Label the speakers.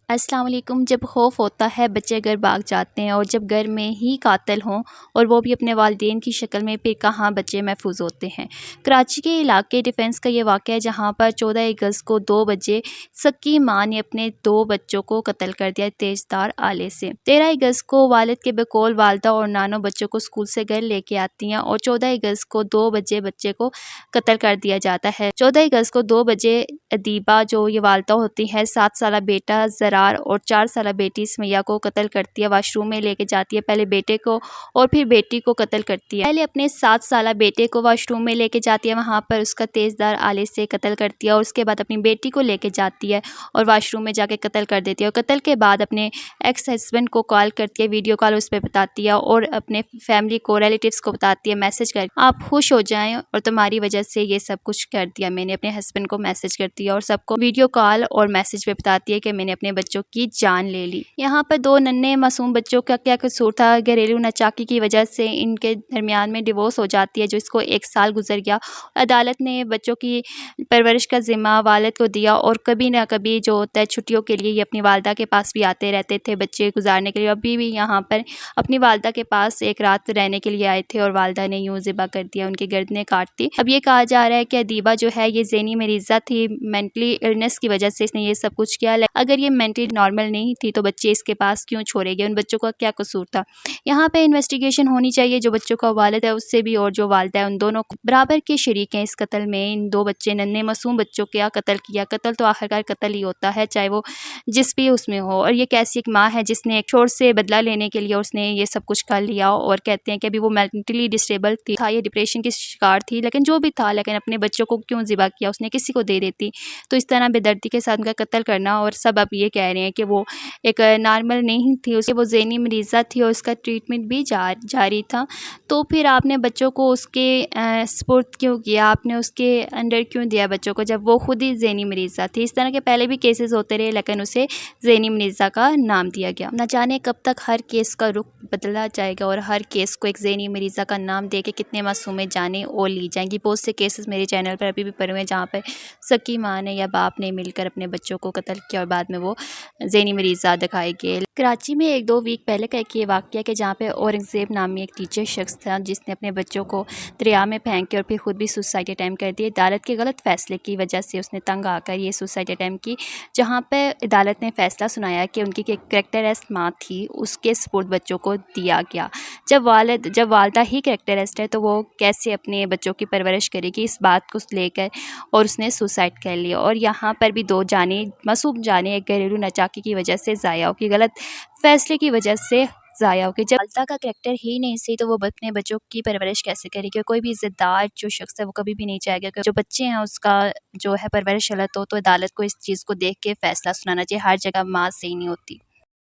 Speaker 1: अस्सलाम वालेकुम। जब खौफ होता है बच्चे घर भाग जाते हैं और जब घर में ही कातिल हों और वो भी अपने वालिदैन की शक्ल में, फिर कहाँ बच्चे महफूज होते हैं। कराची के इलाके डिफेंस का ये वाक़या है जहाँ पर 14 अगस्त को 2 बजे सक्की माँ ने अपने 2 बच्चों को कत्ल कर दिया तेज़धार आले से। 13 अगस्त को वालिद के बकौल वालदा और नानो बच्चों को स्कूल से घर लेके आती हैं और 14 अगस्त को 2 बजे बच्चे को कत्ल कर दिया जाता है। 14 अगस्त को 2 बजे अदीबा जो ये वालदा होती है 7 साला बेटा ज़रार और 4 साला बेटी सुमैया को कत्ल करती है। वाशरूम में लेके जाती है, पहले बेटे को और फिर बेटी को कत्ल करती है। पहले अपने 7 साला बेटे को वाशरूम में लेके जाती है, वहाँ पर उसका तेज़धार आले से कत्ल करती है और उसके बाद अपनी बेटी को लेके जाती है और वाशरूम में जाके कत्ल कर देती है। और कत्ल के बाद अपने एक्स हस्बैंड को कॉल करती है, वीडियो कॉल उस पर बताती है और अपने फैमिली को, रिलेटिव्स को बताती है मैसेज कर, आप खुश हो जाएं और तुम्हारी वजह से ये सब कुछ कर दिया मैंने। अपने हस्बैंड को मैसेज करती है और सबको वीडियो कॉल और मैसेज पे बताती है कि मैंने अपने बच्चों की जान ले ली। यहाँ पर 2 नन्हे मासूम बच्चों का क्या कसूर था। घरेलू नाचाकी की वजह से इनके दरमियान में डिवोर्स हो जाती है, जो इसको 1 साल गुजर गया। अदालत ने बच्चों की परवरिश का ज़िम्मा वालिद को दिया और कभी ना कभी जो होता है छुट्टियों के लिए ये अपनी वालदा के पास भी आते रहते थे बच्चे गुजारने के लिए। अभी भी यहाँ पर अपनी वालदा के पास एक रात रहने के लिए आए थे और वालदा ने यूँ ज़िबा कर दिया, उनकी गर्दनें काट दी। अब ये कहा जा रहा है कि अदीबा जो है ये ज़हनी मरीज़ा थी, मेंटली इलनेस की वजह से इसने ये सब कुछ किया। अगर ये मेंटली नॉर्मल नहीं थी तो बच्चे इसके पास क्यों छोड़े गए, उन बच्चों का क्या कसूर था। यहाँ पे इन्वेस्टिगेशन होनी चाहिए, जो बच्चों का वालिद है उससे भी और जो वालदा है उन दोनों को बराबर के शरीक हैं इस कत्ल में। इन 2 बच्चे नन्हे मासूम बच्चों का कत्ल किया। कत्ल तो आखिरकार कत्ल ही होता है, चाहे वो जिस भी उसमें हो। और ये कैसी एक माँ है जिसने एक छोर से बदला लेने के लिए उसने ये सब कुछ कर लिया और कहते हैं कि अभी वो मेंटली डिसेबल था, ये डिप्रेशन की शिकार थी, लेकिन जो भी था, लेकिन अपने बच्चों को क्यों ज़िबा किया, उसने किसी को दे देती। तो इस तरह बेदर्दी के साथ उनका कत्ल करना, और सब अब ये कह रहे हैं कि वो एक नॉर्मल नहीं थी, उसके वो ज़हनी मरीज़ा थी और उसका ट्रीटमेंट भी जारी था। तो फिर आपने बच्चों को उसके सपुर्द क्यों किया, आपने उसके अंडर क्यों दिया बच्चों को, जब वो खुद ही ज़हनी मरीज़ा थी। इस तरह के पहले भी केसेस होते रहे, लेकिन उसे ज़हनी मरीज़ा का नाम दिया गया। न जाने कब तक हर केस का रुख बदला जाएगा और हर केस को एक ज़हनी मरीज़ा का नाम दे के कितने मासूमें जानें और ली जाएंगी। बहुत से केसेस मेरे चैनल पर अभी भी पड़े हुए हैं जहाँ पर सकी माँ ने या बाप ने मिलकर अपने बच्चों को कत्ल किया और बाद में वो ज़हनी मरीज़ा दिखाए गए। कराची में 1-2 वीक पहले का एक ये वाक़या कि जहाँ पे औरंगज़ेब नामी एक टीचर शख्स था जिसने अपने बच्चों को दरिया में फेंक के और फिर खुद भी सुसाइड अटैम्प्ट कर दिया। अदालत के गलत फ़ैसले की वजह से उसने तंग आकर ये सुसाइड अटैम्प्ट की, जहाँ पे अदालत ने फ़ैसला सुनाया कि उनकी कैरेक्टरलेस माँ थी, उसके सपुर्द बच्चों को दिया गया। जब वालदा ही कैरेक्टरलेस है तो वो कैसे अपने बच्चों की परवरिश करेगी, इस बात को लेकर और उसने सुसाइड कर लिया। और यहाँ पर भी 2 जानें, मासूम जानें एक घरेलू नाचाकी की वजह से ज़ाया हो गई, गलत फ़ैसले की वजह से ज़ाया हो गई। जब वालदा का कैरेक्टर ही नहीं सही तो वो अपने बच्चों की परवरिश कैसे करेगी। कोई भी इज़्ज़तदार जो शख्स है वो कभी भी नहीं चाहेगा कि जो बच्चे हैं उसका जो है परवरिश गलत हो। तो अदालत को इस चीज़ को देख के फ़ैसला सुनाना चाहिए, हर जगह माँ सही नहीं होती।